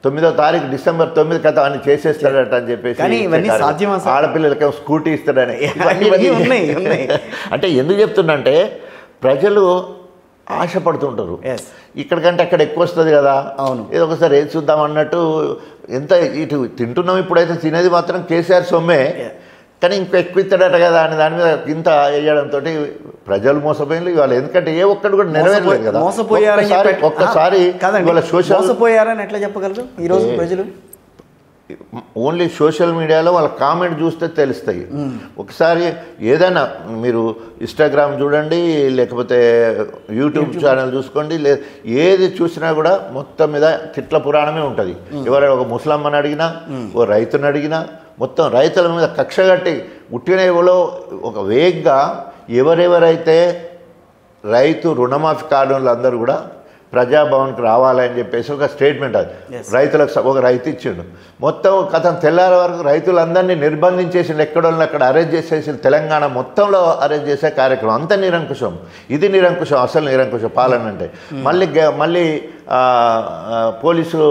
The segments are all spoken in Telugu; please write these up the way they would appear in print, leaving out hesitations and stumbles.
9వ తారీఖు డిసెంబర్ 9 కథ అని చేసేస్తాడట అని చెప్పేసి ఆడపిల్లలకి స్కూటీ ఇస్తాడని అంటే ఎందుకు చెప్తున్నా అంటే ప్రజలు ఆశపడుతుంటారు ఇక్కడికంటే అక్కడ ఎక్కువ వస్తుంది కదా ఏదో ఒకసారి ఏది చూద్దాం అన్నట్టు ఎంత ఇటు తింటున్నాం ఇప్పుడైతే తినేది మాత్రం కేసీఆర్ సొమ్మే కానీ ఇంకా ఎక్కువ ఇస్తాడట కదా అని దాని మీద ఇంత వేయడంతో ప్రజలు మోసపోయింది ఇవాళ ఎందుకంటే ఏ ఒక్కటి కూడా నెరవేరలేదు కదా ఒక్కసారి మోసపోయారని ఎట్లా చెప్పగలరు ఈరోజు ప్రజలు ఓన్లీ సోషల్ మీడియాలో వాళ్ళ కామెంట్ చూస్తే తెలుస్తాయి ఒకసారి ఏదైనా మీరు ఇన్స్టాగ్రామ్ చూడండి లేకపోతే యూట్యూబ్ ఛానల్ చూసుకోండి ఏది చూసినా కూడా మొత్తం మీద తిట్ల పురాణమే ఉంటుంది ఎవరైనా ఒక ముసలమ్మని అడిగినా ఓ రైతుని అడిగినా మొత్తం రైతుల మీద కక్ష కట్టి ఉట్టినలో ఒక వేగ్గా ఎవరెవరైతే రైతు రుణమాఫీ కార్డులు అందరూ కూడా ప్రజాభవన్కి రావాలని చెప్పేసి ఒక స్టేట్మెంట్ అది రైతులకు ఒక రైతు ఇచ్చిండు మొత్తం కథ తెల్లారి వరకు రైతులందరినీ నిర్బంధించేసిండు ఎక్కడోళ్ళని అక్కడ అరెస్ట్ చేసేసి తెలంగాణ మొత్తంలో అరెస్ట్ చేసే కార్యక్రమం అంత నిరంకుశం ఇది నిరంకుశం అసలు నిరంకుశం పాలన అంటే మళ్ళీ పోలీసులు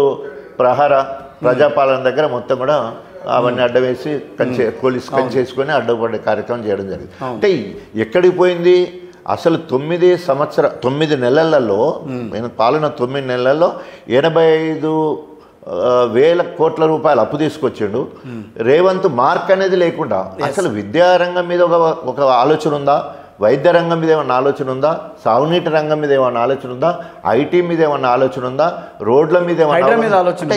ప్రజాపాలన దగ్గర మొత్తం కూడా అవన్నీ అడ్డవేసి పోలీసు కంచేసుకొని అడ్డపడే కార్యక్రమం చేయడం జరిగింది అంటే ఎక్కడికి పోయింది అసలు 9 నెలలలో పాలన 9 నెలల్లో 85,000 కోట్ల రూపాయలు అప్పు తీసుకొచ్చిండు రేవంత్ మార్క్ అనేది లేకుండా అసలు విద్యారంగం మీద ఒక ఆలోచన ఉందా వైద్య రంగం మీద ఏమన్నా ఆలోచన ఉందా సాగునీటి రంగం మీద ఏమన్నా ఆలోచన ఉందా ఐటీ మీద ఏమన్నా ఆలోచన ఉందా రోడ్ల మీద ఏమన్నా ఆలోచన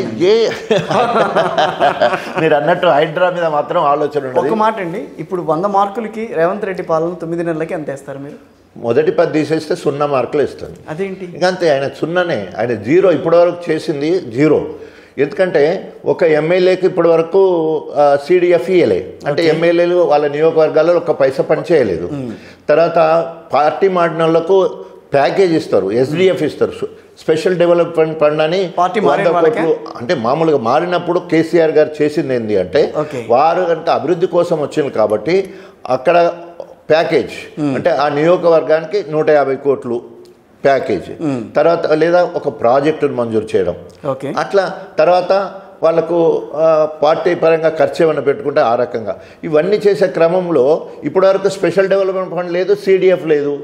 మీరు అన్నట్టు హైడ్రా మీద మాత్రం ఆలోచన ఉండదు ఒక మాట అండి ఇప్పుడు 100 మార్కులకి రేవంత్ రెడ్డి పాలన 9 నెలలకి ఎంత వేస్తారు మీరు మొదటి 10 తీసేస్తే 0 మార్కులు ఇస్తుంది అదేంటి ఇంకంతే ఆయన 0నే ఆయన 0 ఇప్పటివరకు చేసింది 0 ఎందుకంటే ఒక ఎమ్మెల్యేకి ఇప్పటి వరకు సిడిఎఫ్ ఇయ్యలే అంటే ఎమ్మెల్యేలు వాళ్ళ నియోజకవర్గాల్లో ఒక పైసా పని చేయలేదు తర్వాత పార్టీ మారిన వాళ్ళకు ప్యాకేజ్ ఇస్తారు ఎస్డిఎఫ్ ఇస్తారు స్పెషల్ డెవలప్మెంట్ ఫండ్ అని 100 కోట్లు అంటే మామూలుగా మారినప్పుడు కేసీఆర్ గారు చేసింది ఏంటి అంటే వారు కనుక అభివృద్ధి కోసం వచ్చింది కాబట్టి అక్కడ ప్యాకేజ్ అంటే ఆ నియోజకవర్గానికి 150 కోట్లు ప్యాకేజ్ తర్వాత లేదా ఒక ప్రాజెక్టును మంజూరు చేయడం అట్లా తర్వాత వాళ్ళకు పార్టీ పరంగా ఖర్చు ఏమైనా పెట్టుకుంటే ఆ రకంగా ఇవన్నీ చేసే క్రమంలో ఇప్పటివరకు స్పెషల్ డెవలప్మెంట్ ఫండ్ లేదు సిడిఎఫ్ లేదు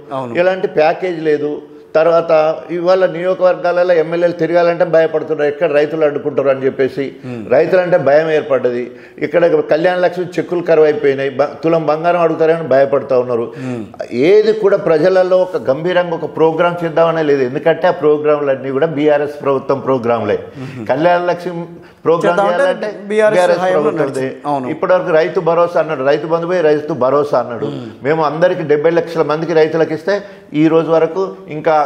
ఎలాంటి ప్యాకేజ్ లేదు తర్వాత ఇవాళ నియోజకవర్గాలలో ఎమ్మెల్యేలు తిరగాలంటే భయపడుతున్నారు ఎక్కడ రైతులు అడ్డుకుంటారు అని చెప్పేసి రైతులంటే భయం ఏర్పడ్డది ఇక్కడ కళ్యాణ లక్ష్మి చెక్కులు కరువు అయిపోయినాయి తులం బంగారం అడుగుతారని భయపడుతూ ఉన్నారు ఏది కూడా ప్రజలలో ఒక గంభీరంగా ఒక ప్రోగ్రాం చేద్దామనే లేదు ఎందుకంటే ఆ ప్రోగ్రాంలన్నీ కూడా బీఆర్ఎస్ ప్రభుత్వం ప్రోగ్రాంలే కళ్యాణ లక్ష్మి ప్రోగ్రాం చేయాలంటే బీఆర్ఎస్ ప్రభుత్వం ఇప్పటివరకు రైతు భరోసా అన్నాడు రైతు బంధు పోయి రైతు భరోసా అన్నాడు మేము అందరికీ 70 లక్షల మందికి రైతులకు ఇస్తే ఈ రోజు వరకు ఇంకా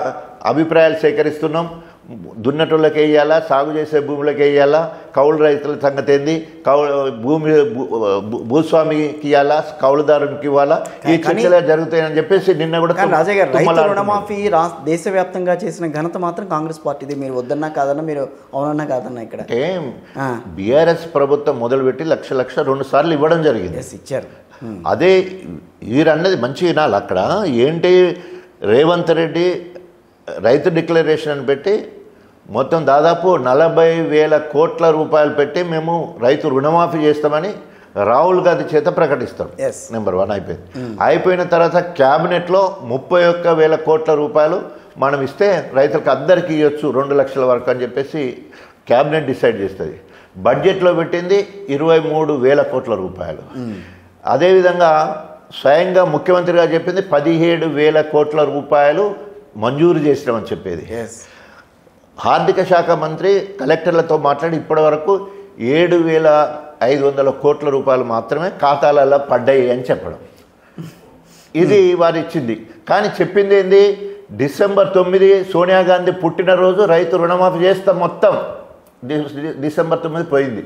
అభిప్రాయాలు సేకరిస్తున్నాం దున్నటోళ్ళకి వేయాలా సాగు చేసే భూములకి వేయాలా కౌలు రైతుల సంగతి ఏంది భూస్వామికి ఇవ్వాలా కౌలుదారునికి ఇవ్వాలా ఈ చర్చలు జరుగుతాయని చెప్పేసి నిన్న కూడా రుణమాఫీ దేశవ్యాప్తంగా చేసిన ఘనత మాత్రం కాంగ్రెస్ పార్టీది మీరు వద్దన్నా కాదన్నా మీరు అవునన్నా కాదన్నా ఇక్కడ బీఆర్ఎస్ ప్రభుత్వం మొదలుపెట్టి లక్ష 2 సార్లు ఇవ్వడం జరిగింది ఇచ్చారు అదే వీరన్నది మంచి వినాలి అక్కడ ఏంటి రేవంత్ రెడ్డి రైతు డిక్లరేషన్ అని పెట్టి మొత్తం దాదాపు 40,000 కోట్ల రూపాయలు పెట్టి మేము రైతు రుణమాఫీ చేస్తామని రాహుల్ గాంధీ చేత ప్రకటిస్తాం నెంబర్ 1 అయిపోయిన తర్వాత క్యాబినెట్లో 31,000 కోట్ల రూపాయలు మనం ఇస్తే రైతులకు అందరికీ ఇవ్వచ్చు 2 లక్షల వరకు అని చెప్పేసి క్యాబినెట్ డిసైడ్ చేస్తుంది బడ్జెట్లో పెట్టింది 23,000 కోట్ల రూపాయలు అదేవిధంగా స్వయంగా ముఖ్యమంత్రి గారు చెప్పింది 17,000 కోట్ల రూపాయలు మంజూరు చేసినామని చెప్పేది ఆర్థిక శాఖ మంత్రి కలెక్టర్లతో మాట్లాడి ఇప్పటి వరకు 7,500 కోట్ల రూపాయలు మాత్రమే ఖాతాలలో పడ్డాయి అని చెప్పడం ఇది వారు ఇచ్చింది కానీ చెప్పింది ఏంది డిసెంబర్ 9 సోనియా గాంధీ పుట్టినరోజు రైతు రుణమాఫీ చేస్తాం మొత్తం డిసెంబర్ 9 పోయింది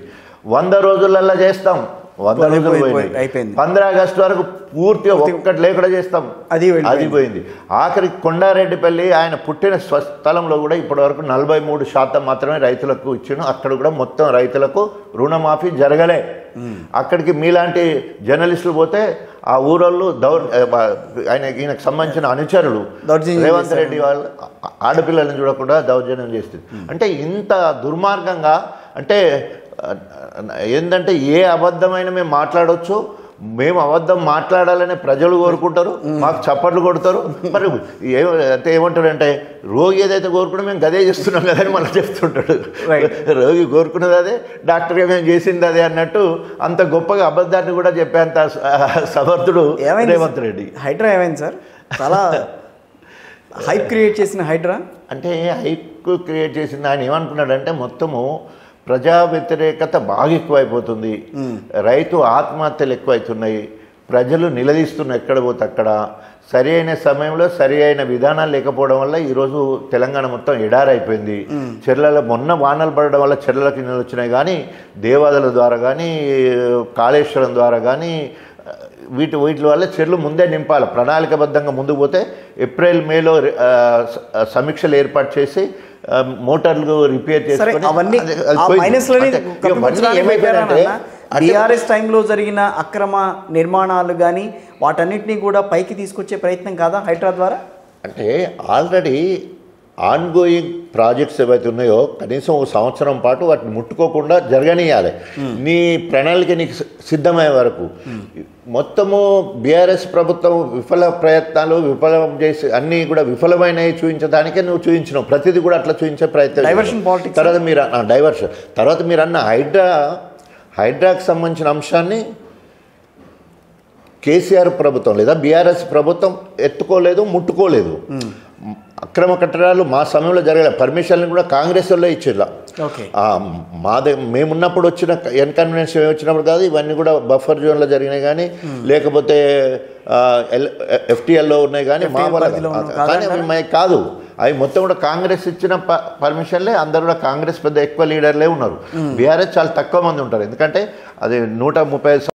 100 రోజులల్లో చేస్తాం 100 రోజులు పోయింది 15 ఆగస్టు వరకు పూర్తిగా ఒక్కటి లేకుండా చేస్తాం అది పోయింది ఆఖరికి కొండారెడ్డిపల్లి ఆయన పుట్టిన స్థలంలో కూడా ఇప్పటి వరకు 43% మాత్రమే రైతులకు ఇచ్చిన అక్కడ కూడా మొత్తం రైతులకు రుణమాఫీ జరగలే అక్కడికి మీలాంటి జర్నలిస్టులు పోతే ఆ ఊరోళ్ళు ఈయనకు సంబంధించిన అనుచరులు రేవంత్ రెడ్డి వాళ్ళు ఆడపిల్లలను చూడకుండా దౌర్జన్యం చేస్తుంది అంటే ఇంత దుర్మార్గంగా అంటే ఏంటంటే ఏ అబద్ధమైన మేము మాట్లాడవచ్చు, మేము అబద్ధం మాట్లాడాలని ప్రజలు కోరుకుంటారు, మాకు చప్పట్లు కొడతారు. మరి అంటే ఏమంటాడంటే రోగి ఏదైతే కోరుకుంటే మేము గదే చేస్తున్నాం కదా అని మళ్ళీ చెప్తుంటాడు. రోగి కోరుకున్నది అదే, డాక్టర్గా మేము చేసింది అదే అన్నట్టు అంత గొప్పగా అబద్ధాన్ని కూడా చెప్పేంత సమర్థుడు రేవంత్ రెడ్డి. హైడ్రా ఏమైంది సార్? చాలా హైప్ క్రియేట్ చేసిన హైడ్రా అంటే హైప్ క్రియేట్ చేసింది. ఆయన ఏమనుకున్నాడంటే మొత్తము ప్రజా వ్యతిరేకత బాగా ఎక్కువైపోతుంది, రైతు ఆత్మహత్యలు ఎక్కువైతున్నాయి, ప్రజలు నిలదీస్తున్న ఎక్కడ పోతే అక్కడ, సరి అయిన సమయంలో సరి అయిన విధానాలు లేకపోవడం వల్ల ఈరోజు తెలంగాణ మొత్తం ఎడారైపోయింది. చెర్లలో మొన్న వానలు పడడం వల్ల చెర్లకి నీళ్ళు వచ్చినాయి, కానీ దేవాదుల ద్వారా కానీ కాళేశ్వరం ద్వారా కానీ వీటి వల్ల చెర్లు ముందే నింపాలి, ప్రణాళికబద్ధంగా ముందుకు పోతే ఏప్రిల్ మేలో సమీక్షలు ఏర్పాటు చేసి మోటార్లు రిపేర్ చేసుకొని బీఆర్ఎస్ టైంలో జరిగిన అక్రమ నిర్మాణాలు కానీ వాటన్నిటినీ కూడా పైకి తీసుకొచ్చే ప్రయత్నం కాదా హైడ్రా ద్వారా? అంటే ఆల్రెడీ ఆన్గోయింగ్ ప్రాజెక్ట్స్ ఏవైతే ఉన్నాయో కనీసం ఒక సంవత్సరం పాటు వాటిని ముట్టుకోకుండా జరగనియాలి. నీ ప్రణాళిక నీకు సిద్ధమయ్యే వరకు మొత్తము బీఆర్ఎస్ ప్రభుత్వం విఫలం చేసి అన్నీ కూడా విఫలమైనవి చూపించడానికే నువ్వు చూపించినావు, ప్రతిదీ కూడా అట్లా చూపించే ప్రయత్నం. డైవర్షన్ పాలిటిక్స్ తర్వాత మీరు డైవర్షన్ తర్వాత మీరు అన్న హైడ్రాకి సంబంధించిన అంశాన్ని కేసీఆర్ ప్రభుత్వం లేదా బీఆర్ఎస్ ప్రభుత్వం ఎత్తుకోలేదు, ముట్టుకోలేదు. అక్రమ కట్టడాలు మా సమయంలో జరగలేదు, పర్మిషన్లు కూడా కాంగ్రెస్ వాళ్ళే ఇచ్చిర్లా. మేమున్నప్పుడు వచ్చిన ఇన్కన్వీనియన్స్ వచ్చినప్పుడు కాదు, ఇవన్నీ కూడా బఫర్ జోన్లో జరిగినాయి కానీ లేకపోతే ఎఫ్టీఎల్లో ఉన్నాయి కానీ మా కానీ అవి కాదు, అవి మొత్తం కూడా కాంగ్రెస్ ఇచ్చిన పర్మిషన్లే. అందరు కూడా కాంగ్రెస్ పెద్ద ఎక్కువ లీడర్లే ఉన్నారు, బీఆర్ఎస్ చాలా తక్కువ మంది ఉంటారు. ఎందుకంటే అది 135